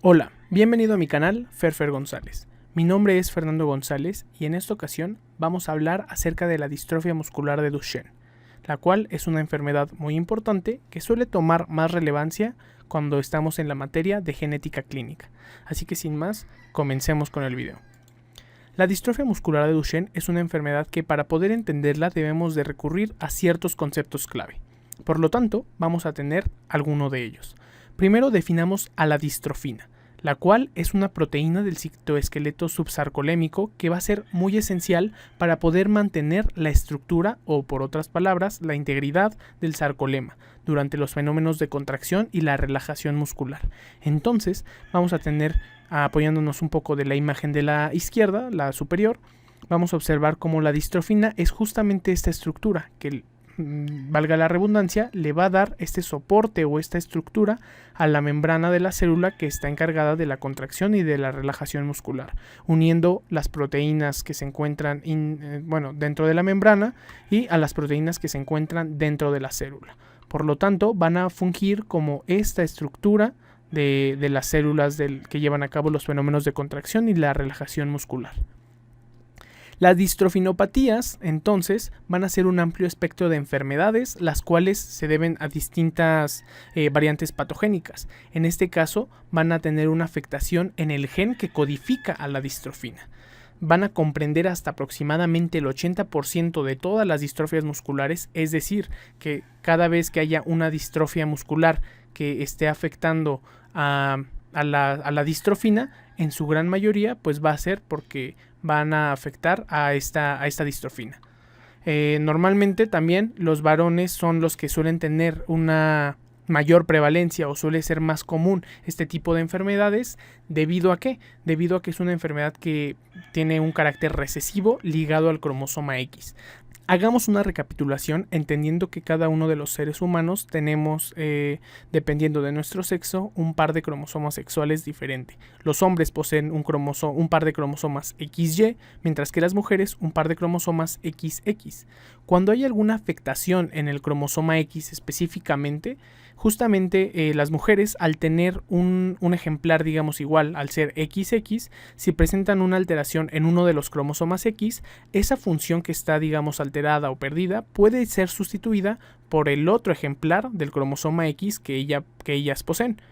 Hola, bienvenido a mi canal Ferfer González. Mi nombre es Fernando González y en esta ocasión vamos a hablar acerca de la distrofia muscular de Duchenne, la cual es una enfermedad muy importante que suele tomar más relevancia cuando estamos en la materia de genética clínica. Así que sin más, comencemos con el video. La distrofia muscular de Duchenne es una enfermedad que para poder entenderla debemos de recurrir a ciertos conceptos clave. Por lo tanto, vamos a tener alguno de ellos. Primero definamos a la distrofina, la cual es una proteína del citoesqueleto subsarcolémico que va a ser muy esencial para poder mantener la estructura o, por otras palabras, la integridad del sarcolema durante los fenómenos de contracción y la relajación muscular. Entonces, vamos a tener, apoyándonos un poco de la imagen de la izquierda, la superior, vamos a observar cómo la distrofina es justamente esta estructura que, valga la redundancia, le va a dar este soporte o esta estructura a la membrana de la célula que está encargada de la contracción y de la relajación muscular, uniendo las proteínas que se encuentran dentro de la membrana y a las proteínas que se encuentran dentro de la célula. Por lo tanto, van a fungir como esta estructura de las células que llevan a cabo los fenómenos de contracción y la relajación muscular. Las distrofinopatías, entonces, van a ser un amplio espectro de enfermedades, las cuales se deben a distintas variantes patogénicas. En este caso, van a tener una afectación en el gen que codifica a la distrofina. Van a comprender hasta aproximadamente el 80% de todas las distrofias musculares, es decir, que cada vez que haya una distrofia muscular que esté afectando a la distrofina, en su gran mayoría pues va a ser porque van a afectar a esta distrofina. Normalmente también los varones son los que suelen tener una mayor prevalencia o suele ser más común este tipo de enfermedades. ¿Debido a qué? Debido a que es una enfermedad que tiene un carácter recesivo ligado al cromosoma X. Hagamos una recapitulación entendiendo que cada uno de los seres humanos tenemos, dependiendo de nuestro sexo, un par de cromosomas sexuales diferente. Los hombres poseen un par de cromosomas XY, mientras que las mujeres un par de cromosomas XX. Cuando hay alguna afectación en el cromosoma X específicamente, justamente las mujeres, al tener un ejemplar, digamos igual, al ser XX, si presentan una alteración en uno de los cromosomas X, esa función que está, digamos, alterada o perdida puede ser sustituida por el otro ejemplar del cromosoma X que ellas poseen.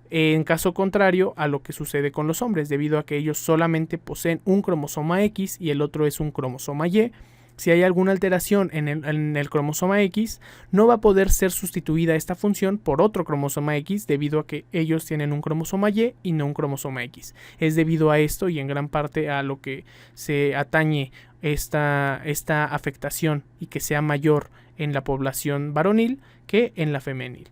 En caso contrario a lo que sucede con los hombres, debido a que ellos solamente poseen un cromosoma X y el otro es un cromosoma Y, si hay alguna alteración en el cromosoma X, no va a poder ser sustituida esta función por otro cromosoma X debido a que ellos tienen un cromosoma Y no un cromosoma X. Es debido a esto y en gran parte a lo que se atañe esta afectación y que sea mayor en la población varonil que en la femenil.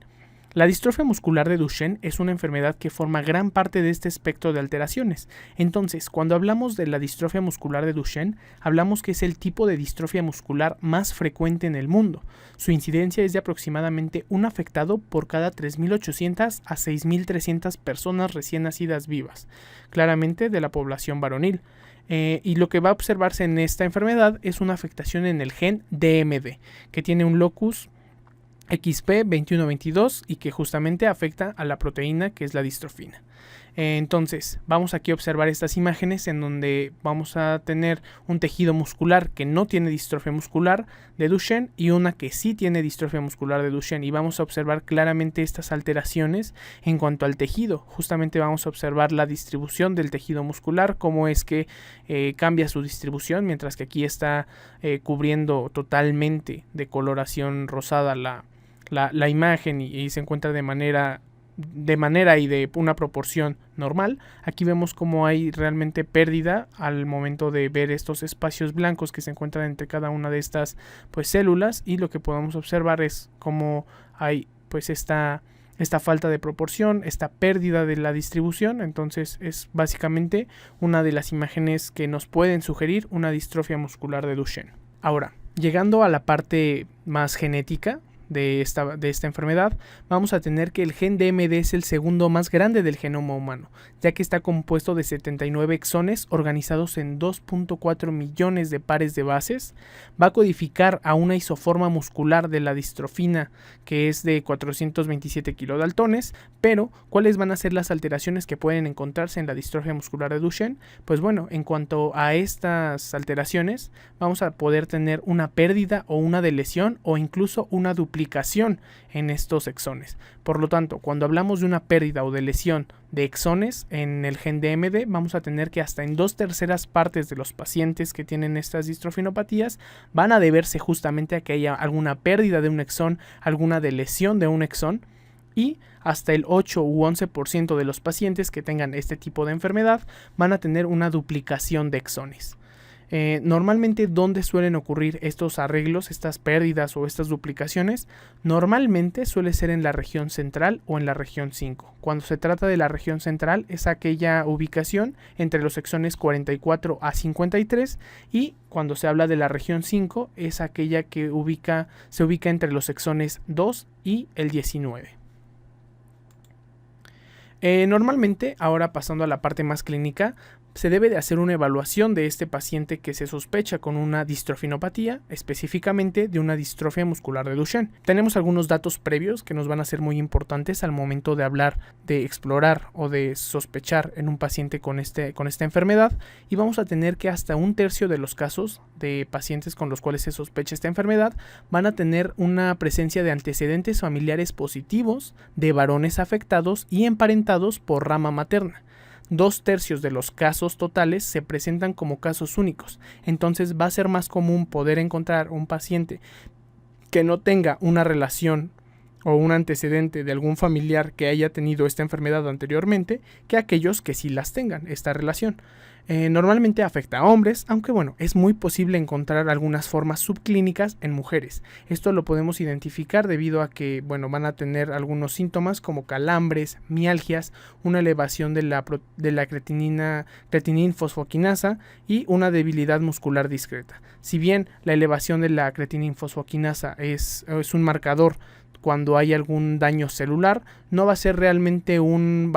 La distrofia muscular de Duchenne es una enfermedad que forma gran parte de este espectro de alteraciones. Entonces, cuando hablamos de la distrofia muscular de Duchenne, hablamos que es el tipo de distrofia muscular más frecuente en el mundo. Su incidencia es de aproximadamente un afectado por cada 3.800 a 6.300 personas recién nacidas vivas, claramente de la población varonil. Y lo que va a observarse en esta enfermedad es una afectación en el gen DMD, que tiene un locus XP2122 y que justamente afecta a la proteína que es la distrofina. Entonces, vamos aquí a observar estas imágenes en donde vamos a tener un tejido muscular que no tiene distrofia muscular de Duchenne y una que sí tiene distrofia muscular de Duchenne, y vamos a observar claramente estas alteraciones en cuanto al tejido. Justamente vamos a observar la distribución del tejido muscular, cómo es que cambia su distribución, mientras que aquí está cubriendo totalmente de coloración rosada la imagen y se encuentra de manera y de una proporción normal. Aquí vemos cómo hay realmente pérdida al momento de ver estos espacios blancos que se encuentran entre cada una de estas células, y lo que podemos observar es cómo hay esta falta de proporción, esta pérdida de la distribución. Entonces es básicamente una de las imágenes que nos pueden sugerir una distrofia muscular de Duchenne. Ahora, llegando a la parte más genética de esta enfermedad, vamos a tener que el gen DMD es el segundo más grande del genoma humano, ya que está compuesto de 79 exones organizados en 2.4 millones de pares de bases. Va a codificar a una isoforma muscular de la distrofina que es de 427 kilodaltones, pero ¿cuáles van a ser las alteraciones que pueden encontrarse en la distrofia muscular de Duchenne? Pues bueno, en cuanto a estas alteraciones, vamos a poder tener una pérdida o una deleción o incluso una duplicación en estos exones. Por lo tanto, cuando hablamos de una pérdida o deleción de exones en el gen DMD, vamos a tener que hasta en 2/3 partes de los pacientes que tienen estas distrofinopatías van a deberse justamente a que haya alguna pérdida de un exón, alguna deleción de un exón, y hasta el 8 u 11% de los pacientes que tengan este tipo de enfermedad van a tener una duplicación de exones. Normalmente, ¿dónde suelen ocurrir estos arreglos, estas pérdidas o estas duplicaciones? Normalmente suele ser en la región central o en la región 5. Cuando se trata de la región central es aquella ubicación entre los exones 44 a 53 y cuando se habla de la región 5 es aquella que se ubica entre los exones 2 y el 19. Normalmente, ahora pasando a la parte más clínica, se debe de hacer una evaluación de este paciente que se sospecha con una distrofinopatía, específicamente de una distrofia muscular de Duchenne. Tenemos algunos datos previos que nos van a ser muy importantes al momento de hablar, de explorar o de sospechar en un paciente con esta enfermedad, y vamos a tener que hasta 1/3 de los casos de pacientes con los cuales se sospecha esta enfermedad van a tener una presencia de antecedentes familiares positivos de varones afectados y emparentados por rama materna. 2/3 de los casos totales se presentan como casos únicos, entonces va a ser más común poder encontrar un paciente que no tenga una relación o un antecedente de algún familiar que haya tenido esta enfermedad anteriormente que aquellos que sí las tengan esta relación. Normalmente afecta a hombres, aunque bueno, es muy posible encontrar algunas formas subclínicas en mujeres. Esto lo podemos identificar debido a que bueno, van a tener algunos síntomas como calambres, mialgias, una elevación de la creatininfosfoquinasa y una debilidad muscular discreta. Si bien la elevación de la creatininfosfoquinasa es un marcador cuando hay algún daño celular, no va a ser realmente un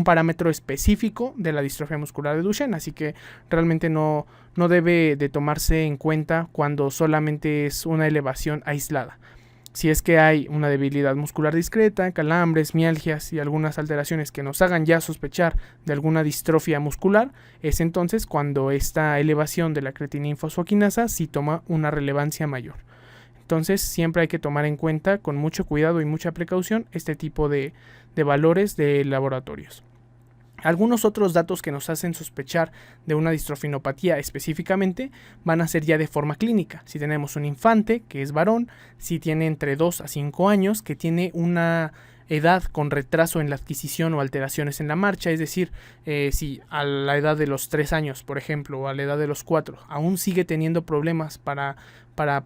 parámetro específico de la distrofia muscular de Duchenne, así que realmente no debe de tomarse en cuenta cuando solamente es una elevación aislada. Si es que hay una debilidad muscular discreta, calambres, mialgias y algunas alteraciones que nos hagan ya sospechar de alguna distrofia muscular, es entonces cuando esta elevación de la creatininfosfoquinasa sí toma una relevancia mayor. Entonces siempre hay que tomar en cuenta con mucho cuidado y mucha precaución este tipo de valores de laboratorios. Algunos otros datos que nos hacen sospechar de una distrofinopatía específicamente van a ser ya de forma clínica. Si tenemos un infante que es varón, si tiene entre 2 a 5 años, que tiene una edad con retraso en la adquisición o alteraciones en la marcha, es decir, si a la edad de los 3 años, por ejemplo, o a la edad de los 4, aún sigue teniendo problemas para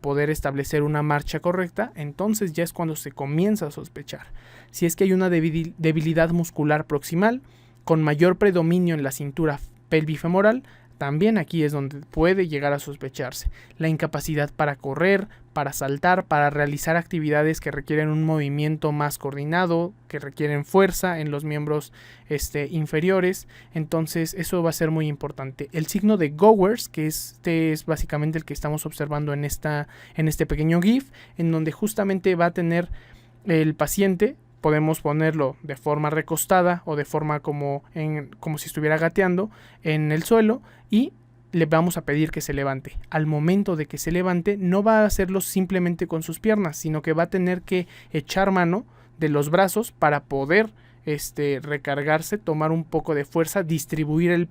poder establecer una marcha correcta, entonces ya es cuando se comienza a sospechar. Si es que hay una debilidad muscular proximal, con mayor predominio en la cintura pelvifemoral, también aquí es donde puede llegar a sospecharse. La incapacidad para correr, para saltar, para realizar actividades que requieren un movimiento más coordinado, que requieren fuerza en los miembros inferiores. Entonces eso va a ser muy importante. El signo de Gowers, que este es básicamente el que estamos observando en este pequeño GIF, en donde justamente va a tener el paciente. Podemos ponerlo de forma recostada o de forma como si estuviera gateando en el suelo y le vamos a pedir que se levante. Al momento de que se levante no va a hacerlo simplemente con sus piernas, sino que va a tener que echar mano de los brazos para poder recargarse, tomar un poco de fuerza, distribuir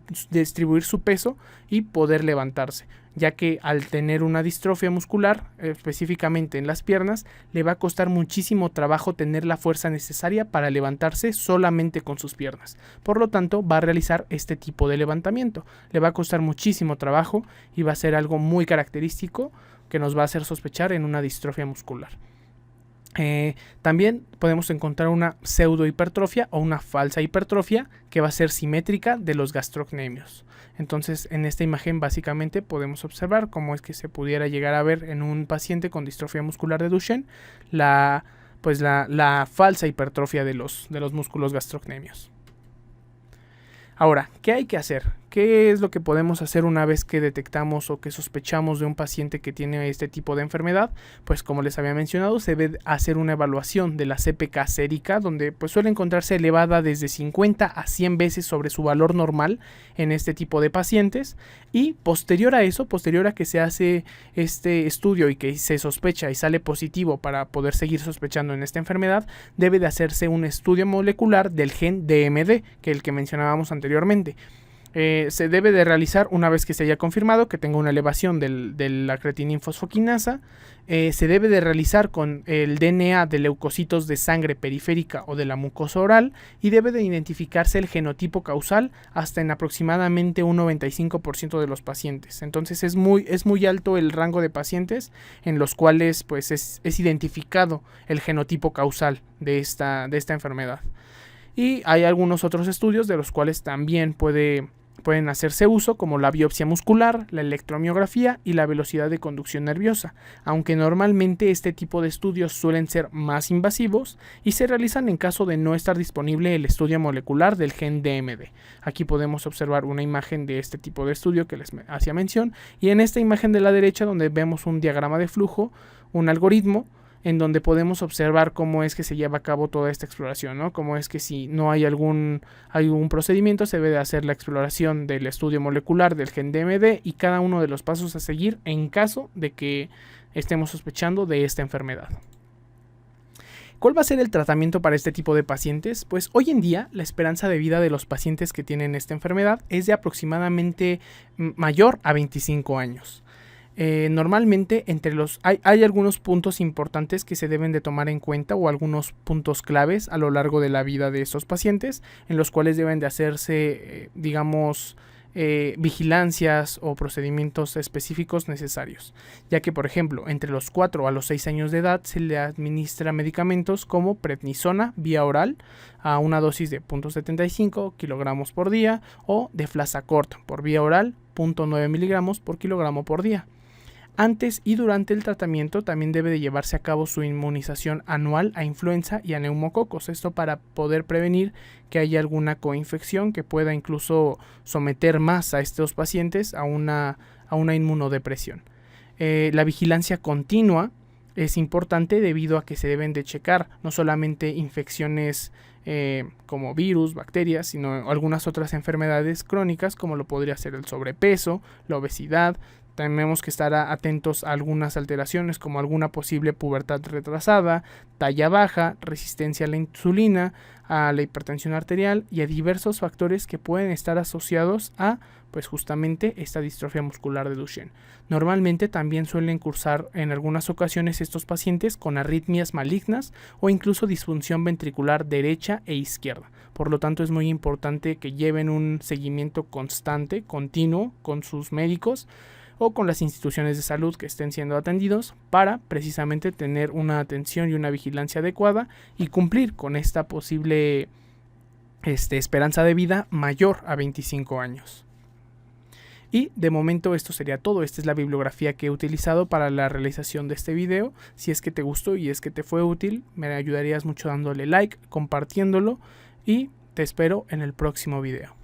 su peso y poder levantarse, ya que al tener una distrofia muscular, específicamente en las piernas, le va a costar muchísimo trabajo tener la fuerza necesaria para levantarse solamente con sus piernas. Por lo tanto, va a realizar este tipo de levantamiento. Le va a costar muchísimo trabajo y va a ser algo muy característico que nos va a hacer sospechar en una distrofia muscular. También podemos encontrar una pseudohipertrofia o una falsa hipertrofia que va a ser simétrica de los gastrocnemios. Entonces, en esta imagen básicamente podemos observar cómo es que se pudiera llegar a ver en un paciente con distrofia muscular de Duchenne la falsa hipertrofia de los músculos gastrocnemios. Ahora, ¿qué hay que hacer? ¿Qué es lo que podemos hacer una vez que detectamos o que sospechamos de un paciente que tiene este tipo de enfermedad? Pues como les había mencionado, se debe hacer una evaluación de la CPK sérica, donde pues suele encontrarse elevada desde 50 a 100 veces sobre su valor normal en este tipo de pacientes. Y posterior a eso, posterior a que se hace este estudio y que se sospecha y sale positivo para poder seguir sospechando en esta enfermedad, debe de hacerse un estudio molecular del gen DMD, que es el que mencionábamos anteriormente. Se debe de realizar una vez que se haya confirmado que tenga una elevación de la creatininfosfoquinasa. Se debe de realizar con el DNA de leucocitos de sangre periférica o de la mucosa oral y debe de identificarse el genotipo causal hasta en aproximadamente un 95% de los pacientes. Entonces es muy alto el rango de pacientes en los cuales pues es identificado el genotipo causal de esta enfermedad. Y hay algunos otros estudios de los cuales también pueden hacerse uso, como la biopsia muscular, la electromiografía y la velocidad de conducción nerviosa, aunque normalmente este tipo de estudios suelen ser más invasivos y se realizan en caso de no estar disponible el estudio molecular del gen DMD. Aquí podemos observar una imagen de este tipo de estudio que les hacía mención, y en esta imagen de la derecha, donde vemos un diagrama de flujo, un algoritmo en donde podemos observar cómo es que se lleva a cabo toda esta exploración, ¿no? Cómo es que si no hay algún procedimiento, se debe de hacer la exploración del estudio molecular del gen DMD y cada uno de los pasos a seguir en caso de que estemos sospechando de esta enfermedad. ¿Cuál va a ser el tratamiento para este tipo de pacientes? Pues hoy en día la esperanza de vida de los pacientes que tienen esta enfermedad es de aproximadamente mayor a 25 años. Normalmente hay algunos puntos importantes que se deben de tomar en cuenta, o algunos puntos claves a lo largo de la vida de estos pacientes, en los cuales deben de hacerse vigilancias o procedimientos específicos necesarios, ya que por ejemplo entre los 4 a los 6 años de edad se le administra medicamentos como prednisona vía oral a una dosis de 0.75 kilogramos por día, o deflazacort por vía oral 0.9 miligramos por kilogramo por día. Antes y durante el tratamiento también debe de llevarse a cabo su inmunización anual a influenza y a neumococos, esto para poder prevenir que haya alguna coinfección que pueda incluso someter más a estos pacientes a una inmunodepresión. La vigilancia continua es importante debido a que se deben de checar no solamente infecciones como virus, bacterias, sino algunas otras enfermedades crónicas como lo podría ser el sobrepeso, la obesidad. Tenemos que estar atentos a algunas alteraciones como alguna posible pubertad retrasada, talla baja, resistencia a la insulina, a la hipertensión arterial y a diversos factores que pueden estar asociados a pues justamente esta distrofia muscular de Duchenne. Normalmente también suelen cursar en algunas ocasiones estos pacientes con arritmias malignas o incluso disfunción ventricular derecha e izquierda. Por lo tanto, es muy importante que lleven un seguimiento constante, continuo con sus médicos o con las instituciones de salud que estén siendo atendidos, para precisamente tener una atención y una vigilancia adecuada y cumplir con esta posible esperanza de vida mayor a 25 años. Y de momento esto sería todo. Esta es la bibliografía que he utilizado para la realización de este video. Si es que te gustó y es que te fue útil, me ayudarías mucho dándole like, compartiéndolo, y te espero en el próximo video.